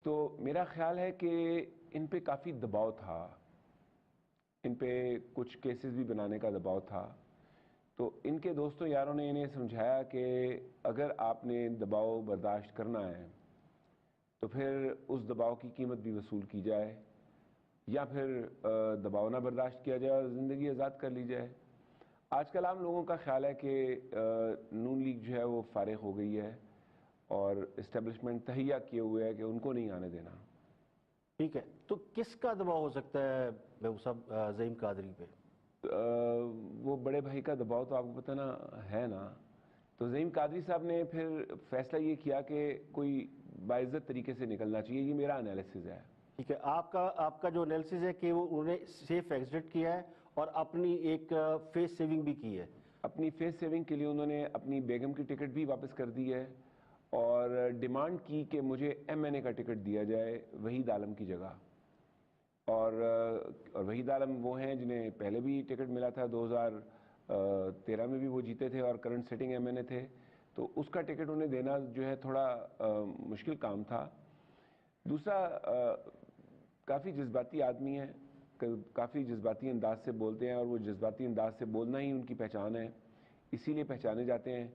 تو میرا خیال ہے کہ ان پہ کافی دباؤ تھا، ان پہ کچھ کیسز بھی بنانے کا دباؤ تھا. تو ان کے دوستوں یاروں نے انہیں سمجھایا کہ اگر آپ نے دباؤ برداشت کرنا ہے تو پھر اس دباؤ کی قیمت بھی وصول کی جائے، یا پھر دباؤ نہ برداشت کیا جائے اور زندگی آزاد کر لی جائے. آج کل عام لوگوں کا خیال ہے کہ نون لیگ جو ہے وہ فارغ ہو گئی ہے اور اسٹیبلشمنٹ تہیا کیے ہوئے ہے کہ ان کو نہیں آنے دینا. ٹھیک ہے، تو کس کا دباؤ ہو سکتا ہے محبوب صاحب زعیم قادری پہ؟ وہ بڑے بھائی کا دباؤ تو آپ کو پتہ نا ہے نا. تو زعیم قادری صاحب نے پھر فیصلہ یہ کیا کہ کوئی باعزت طریقے سے نکلنا چاہیے. یہ میرا انالیسز ہے. ٹھیک ہے، آپ کا جو انالیسز ہے کہ انہوں نے سیف ایگزٹ کیا ہے اور اپنی ایک فیس سیونگ بھی کی ہے. اپنی فیس سیونگ کے لیے انہوں نے اپنی بیگم کی ٹکٹ بھی واپس کر دی ہے اور ڈیمانڈ کی کہ مجھے ایم این اے کا ٹکٹ دیا جائے وحید عالم کی جگہ. اور وحید عالم وہ ہیں جنہیں پہلے بھی ٹکٹ ملا تھا، 2013 میں بھی وہ جیتے تھے اور کرنٹ سٹنگ ایم این اے تھے. تو اس کا ٹکٹ انہیں دینا جو ہے تھوڑا مشکل کام تھا. دوسرا، کافی جذباتی آدمی ہیں، کافی جذباتی انداز سے بولتے ہیں اور وہ جذباتی انداز سے بولنا ہی ان کی پہچان ہے، اسی لیے پہچانے جاتے ہیں.